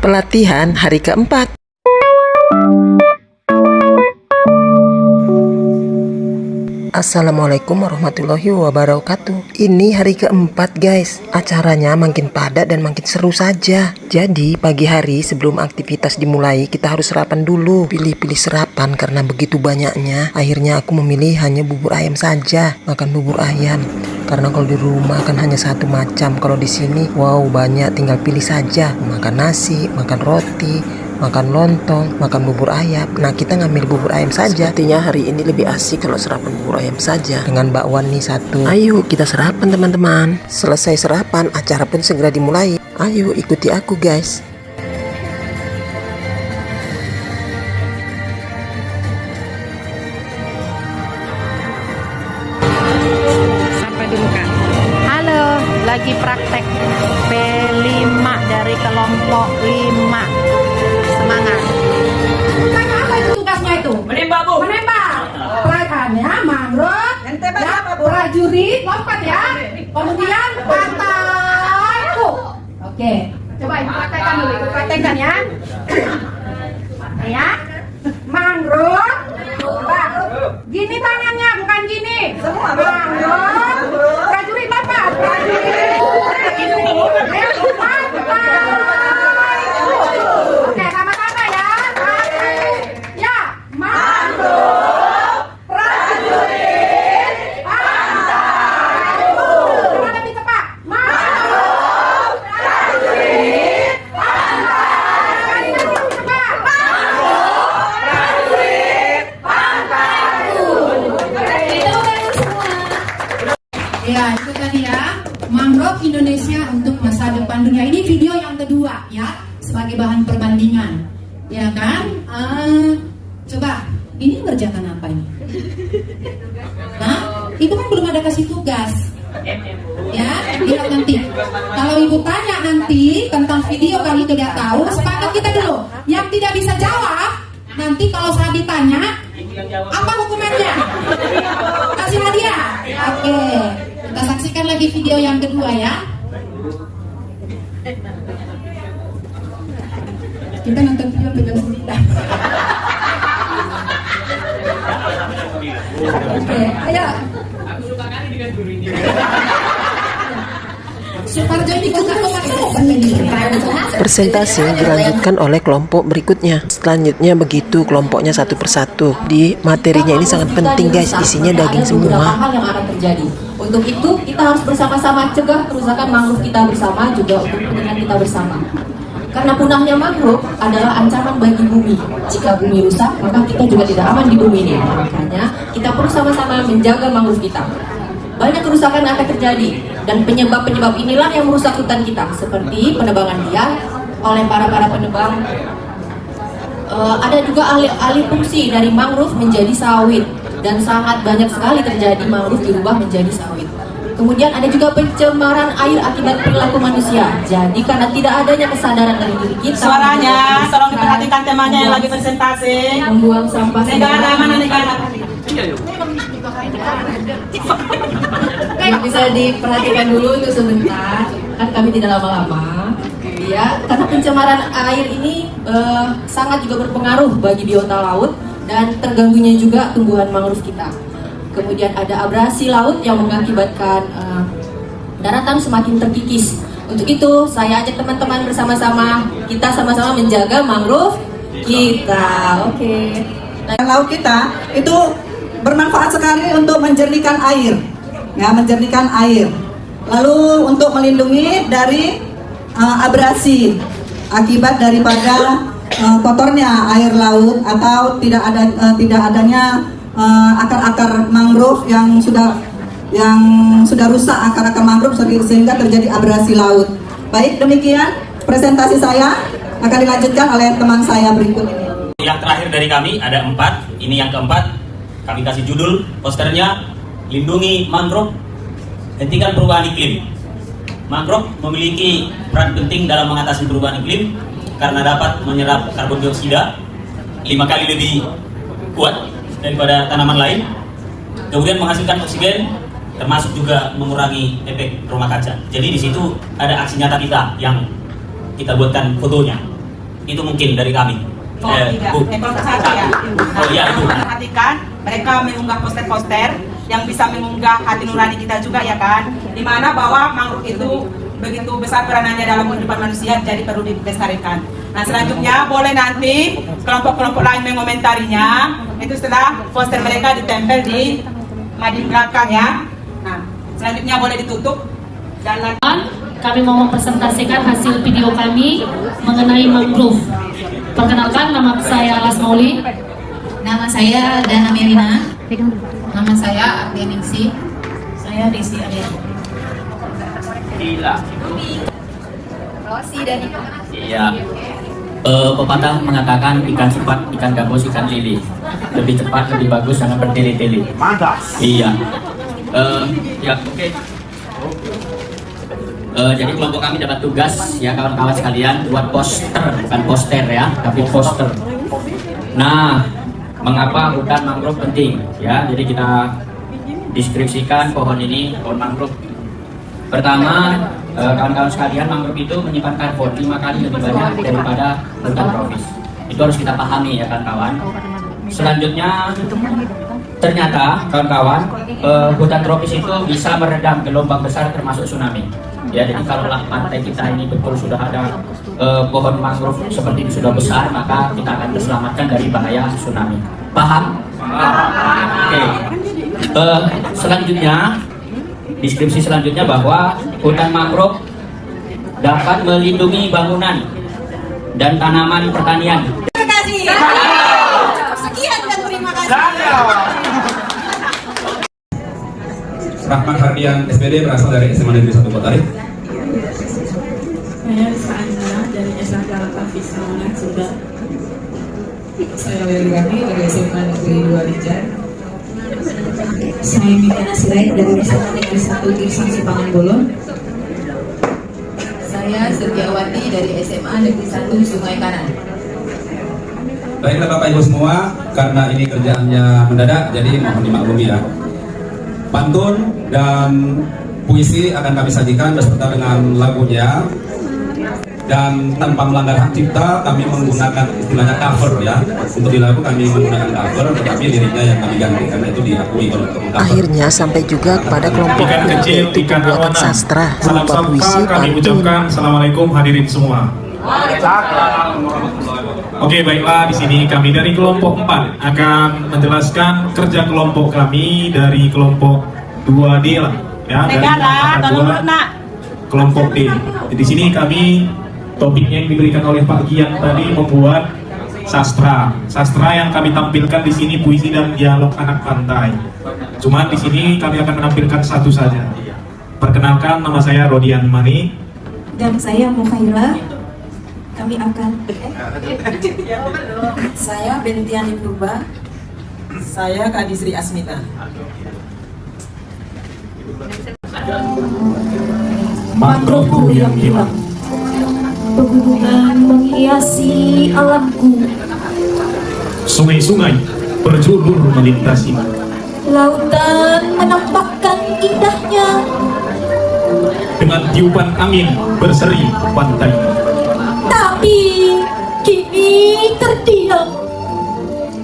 Pelatihan hari keempat. Assalamualaikum warahmatullahi wabarakatuh. Ini hari keempat guys. Acaranya makin padat dan makin seru saja. Jadi pagi hari sebelum aktivitas dimulai, kita harus sarapan dulu. Pilih-pilih sarapan karena begitu banyaknya. Akhirnya aku memilih hanya bubur ayam saja. Makan bubur ayam karena kalau di rumah kan hanya satu macam. Kalau di sini wow banyak, tinggal pilih saja. Makan nasi, makan roti, makan lontong, makan bubur ayam. Nah, kita ngambil bubur ayam saja. Sepertinya hari ini lebih asik kalau sarapan bubur ayam saja dengan bakwan nih satu. Ayo kita sarapan teman-teman. Selesai sarapan, acara pun segera dimulai. Ayo ikuti aku guys. Sampai dulu Kak. Halo, lagi praktek P5 dari kelompok 5. Semangat. Tanya apa itu tugasnya itu? Menembak, Bu. Menembak. Pelajarannya mangrove. Ya, prajurit lompat ya. Kemudian pataku. Oke. Coba ibu praktekkan dulu. Ibu praktekkan ya. Ya. Mangrove. Coba. Gini tangannya, bukan gini. Semua. Mangrove. Prajurit lompat. Prajurit. Ayo, lompat. Oke, sama-sama ya. Ya, mangrove, prajurit, pantaiku. Coba lebih cepat. Mangrove, prajurit, pantaiku. Lebih cepat. Mangrove, prajurit, pantaiku. Itu dari semua. Ya, itu tadi ya. Mangrove Indonesia untuk masa depan dunia. Ini video yang kedua ya, sebagai bahan perbandingan, ya kan? Coba, ini ngerjakan apa ini? Hah? Ibu kan belum ada kasih tugas, ya? Lihat nanti. Kalau ibu tanya nanti tentang video kamu tidak tahu, sepakat kita dulu. Yang tidak bisa jawab, nanti kalau saya ditanya, apa hukumannya? Kasih hadiah. Oke, kita saksikan lagi video yang kedua ya. Kita nonton video sampai jam 9. Oke, ayo. Suparjo ini buka Presentasi dilanjutkan oleh kelompok berikutnya. Selanjutnya begitu kelompoknya satu persatu. Di materinya ini sangat penting guys, isinya daging semua. Hal yang akan terjadi. Untuk itu kita harus bersama-sama cegah kerusakan mangrove kita bersama, juga untuk kepentingan kita bersama. Karena punahnya mangrove adalah ancaman bagi bumi. Jika bumi rusak, maka kita juga tidak aman di bumi ini. Makanya kita perlu sama-sama menjaga mangrove kita. Banyak kerusakan akan terjadi, dan penyebab-penyebab inilah yang merusak hutan kita, seperti penebangan liar oleh para penebang. Ada juga alih fungsi dari mangrove menjadi sawit, dan sangat banyak sekali terjadi mangrove dirubah menjadi sawit. Kemudian ada juga pencemaran air akibat perilaku manusia. Jadi karena tidak adanya kesadaran dari diri kita. Suaranya, tolong diperhatikan temanya yang lagi presentasi. Membuang sampah Negara mana negara? Bisa diperhatikan dulu untuk sebentar. Kan kami tidak lama-lama. Ya, karena pencemaran air ini sangat juga berpengaruh bagi biota laut dan terganggunya juga tumbuhan mangrove kita. Kemudian ada abrasi laut yang mengakibatkan daratan semakin terkikis. Untuk itu saya ajak teman-teman bersama-sama, kita sama-sama menjaga mangrove kita. Oke. Laut kita itu bermanfaat sekali untuk menjernihkan air, ya, menjernihkan air. Lalu untuk melindungi dari abrasi akibat daripada kotornya air laut atau tidak adanya akar-akar mangrove yang sudah rusak, akar-akar mangrove sehingga terjadi abrasi laut. Baik, demikian presentasi saya akan dilanjutkan oleh teman saya berikut ini. Yang terakhir dari kami ada 4, ini yang keempat. Kami kasih judul posternya, lindungi mangrove, hentikan perubahan iklim. Mangrove memiliki peran penting dalam mengatasi perubahan iklim karena dapat menyerap karbon dioksida 5 kali lebih kuat daripada tanaman lain, kemudian menghasilkan oksigen, termasuk juga mengurangi efek rumah kaca. Jadi di situ ada aksi nyata kita yang kita buatkan fotonya. Itu mungkin dari kami. Oh tidak, Bu. kelompok satu ya. Oh iya itu. Perhatikan, mereka mengunggah poster-poster yang bisa mengunggah hati nurani kita juga ya kan. Dimana bahwa mangrove itu begitu besar peranannya dalam kehidupan manusia, jadi perlu dilestarikan. Nah selanjutnya boleh nanti kelompok-kelompok lain mengomentarinya. Itu setelah poster mereka ditempel di mading belakang ya. Nah selanjutnya boleh ditutup jalan. Kami mau mempresentasikan hasil video kami mengenai mangrove. Perkenalkan, nama saya Alas Mauli. Nama saya Dana Merina. Nama saya Ardianingsi. Saya Desi Alia. Gila. Rosi dari Iya. Pepatah mengatakan ikan cepat, ikan gabus, ikan lili. Lebih cepat, lebih bagus, jangan bertele-tele. Mantap. Iya. Ya oke. Jadi kelompok kami dapat tugas ya kawan-kawan sekalian buat poster, bukan poster ya, tapi poster. Nah, mengapa hutan mangrove penting? Ya, jadi kita deskripsikan pohon ini, pohon mangrove. Pertama, kawan-kawan sekalian, mangrove itu menyimpan karbon 5 kali lebih banyak daripada hutan tropis. Itu harus kita pahami ya kawan-kawan. Selanjutnya, ternyata kawan-kawan, hutan tropis itu bisa meredam gelombang besar termasuk tsunami. Ya, jadi kalaulah pantai kita ini betul sudah ada pohon mangrove seperti ini sudah besar, maka kita akan terselamatkan dari bahaya tsunami. Paham? Oke. Selanjutnya, deskripsi selanjutnya bahwa hutan mangrove dapat melindungi bangunan dan tanaman pertanian. Terima kasih. Sekian dan terima kasih. Rahmat Hardian SPD berasal dari SMA Negeri 1 Kota Tarik. Saya Sa'ana dari SMK Al-Hafiz Samangan Sunda. Saya Weli dari SMA Negeri 2 Rijan. Saya Mika Nasirait dari SMA Negeri 1 Girsang Sipangan Bolon. Saya Setiawati dari SMA Negeri 1 Sungai Kanan. Baiklah Bapak Ibu semua, karena ini kerjaannya mendadak, jadi mohon dimaklumi ya. Pantun dan puisi akan kami sajikan beserta dengan lagunya. Dan tanpa melanggar hak cipta, kami menggunakan istilahnya cover ya. Untuk di lagu kami menggunakan cover, tetapi liriknya yang kami ganti karena itu diakui oleh cover. Akhirnya sampai juga kepada kelompok Ikan kecil, yaitu ikan pembuatan arowana. sastra Salam berupa puisi, sapa kami pantun. ucapkan Assalamualaikum hadirin semua. Oke, baiklah, di sini kami dari kelompok 4 akan menjelaskan kerja kelompok kami dari kelompok 2D lah ya, dari Negara, angkatan tolong 2 nak. kelompok D. Di sini kami topiknya yang diberikan oleh Pak Gian tadi membuat sastra. Sastra yang kami tampilkan di sini puisi dan dialog anak pantai. Cuma di sini kami akan menampilkan satu saja. Perkenalkan, nama saya Rodian Mani. Dan saya Mukhaira. Kami akan Saya Bentiani Purba. Saya Kadisri Asmita. Mangroveku yang hilang. Pegunungan menghiasi alamku. Sungai-sungai berjulur melintasi. Lautan menampakkan indahnya. Dengan tiupan angin berseri pantai. Tapi kini terdiam.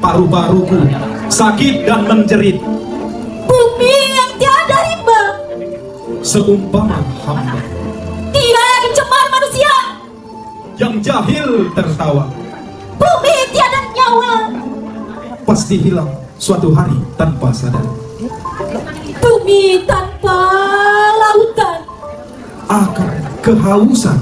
Paru-paruku sakit dan menjerit. Bumi yang tiada rimba. Seumpama hamba Tiada dicemar manusia. yang jahil tertawa. Bumi tiada nyawa. Pasti hilang suatu hari tanpa sadar. Bumi tanpa lautan. Akan kehausan.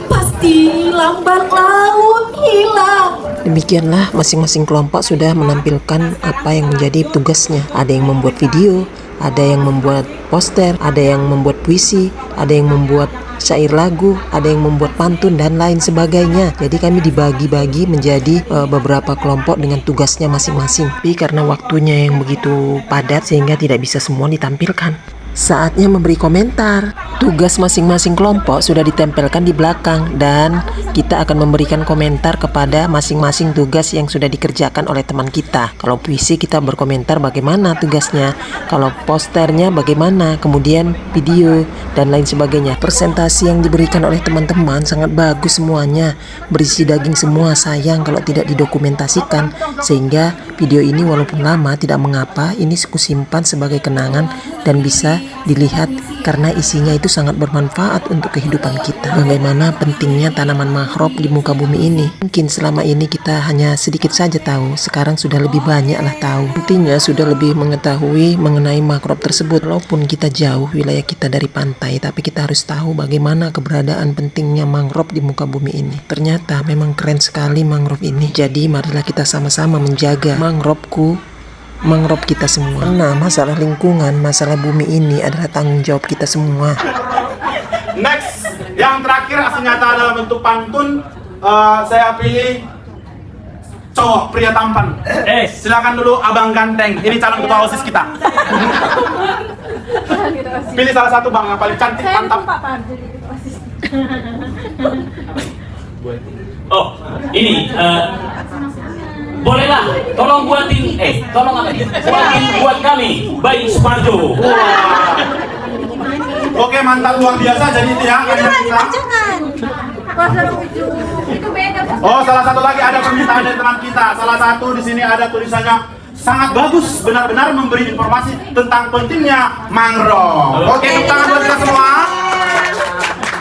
Pasti lambat laun hilang. Demikianlah masing-masing kelompok sudah menampilkan apa yang menjadi tugasnya. Ada yang membuat video, ada yang membuat poster, ada yang membuat puisi, ada yang membuat syair lagu, ada yang membuat pantun dan lain sebagainya. Jadi kami dibagi-bagi menjadi beberapa kelompok dengan tugasnya masing-masing. Tapi karena waktunya yang begitu padat sehingga tidak bisa semua ditampilkan. Saatnya memberi komentar. Tugas masing-masing kelompok sudah ditempelkan di belakang dan kita akan memberikan komentar kepada masing-masing tugas yang sudah dikerjakan oleh teman kita. Kalau puisi kita berkomentar bagaimana tugasnya, kalau posternya bagaimana, kemudian video dan lain sebagainya. Presentasi yang diberikan oleh teman-teman sangat bagus semuanya, berisi daging semua. Sayang kalau tidak didokumentasikan, sehingga video ini walaupun lama tidak mengapa, ini aku simpan sebagai kenangan dan bisa dilihat karena isinya itu sangat bermanfaat untuk kehidupan kita. Bagaimana pentingnya tanaman mangrove di muka bumi ini. Mungkin selama ini kita hanya sedikit saja tahu, sekarang sudah lebih banyak lah tahu. Intinya sudah lebih mengetahui mengenai mangrove tersebut. Walaupun kita jauh wilayah kita dari pantai, tapi kita harus tahu bagaimana keberadaan pentingnya mangrove di muka bumi ini. Ternyata memang keren sekali mangrove ini. Jadi marilah kita sama-sama menjaga mangrove kita semua. Karena masalah lingkungan, masalah bumi ini adalah tanggung jawab kita semua. Next, yang terakhir aksi nyata dalam bentuk pantun, saya pilih cowok pria tampan. Silakan dulu abang ganteng. Ini calon ketua OSIS kita. Pilih salah satu bang yang paling cantik, mantap. Oh, ini bolehlah, tolong buatin, buat kami Bayi Suparjo. Oke, mantap, luar biasa. Jadi itu ya. Oh, salah satu lagi ada permintaan dari teman kita. Salah satu di sini ada tulisannya sangat bagus, benar-benar memberi informasi tentang pentingnya mangrove. Oke, tepuk tangan buat kita semua.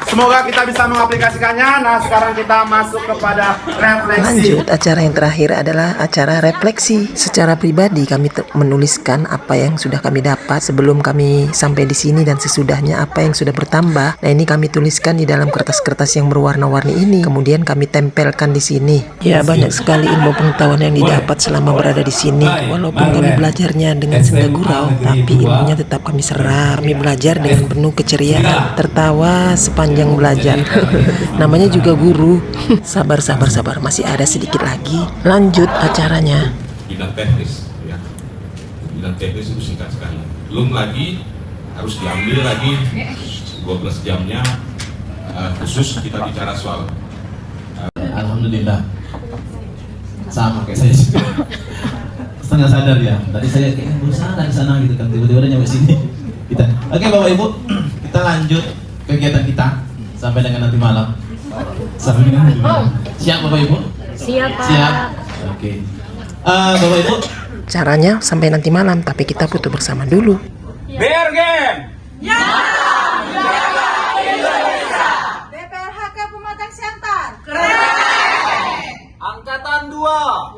Semoga kita bisa mengaplikasikannya. Nah, sekarang kita masuk kepada refleksi. Lanjut, acara yang terakhir adalah acara refleksi. Secara pribadi kami menuliskan apa yang sudah kami dapat sebelum kami sampai di sini dan sesudahnya apa yang sudah bertambah. Nah, ini kami tuliskan di dalam kertas-kertas yang berwarna-warni ini. Kemudian kami tempelkan di sini. Ya, banyak sekali ilmu pengetahuan yang didapat selama berada di sini. Walaupun kami belajarnya dengan senda gurau, tapi ilmunya tetap kami serap. Kami belajar dengan penuh keceriaan, tertawa sepanjang belajar. Namanya juga guru. Sabar, masih ada sedikit lagi. Lanjut acaranya. Bidang teknis, ya. Bidang teknis itu singkat sekali. Belum lagi harus diambil lagi 12 jamnya khusus kita bicara soal. Alhamdulillah. Sama kayak saya juga. Setengah sadar ya. Tadi saya kayaknya berusaha dari sana gitu kan, tiba-tiba udah nyampe sini. Oke, Bapak Ibu, kita lanjut kegiatan kita sampai dengan nanti malam. Siap Bapak Ibu? Siap Pak. Siap. Oke. Bapak Ibu, Caranya sampai nanti malam, tapi kita butuh bersama dulu. Bergen. Ya! Indonesia! DPRHK Pematang Siantar. Keren! Angkatan 2.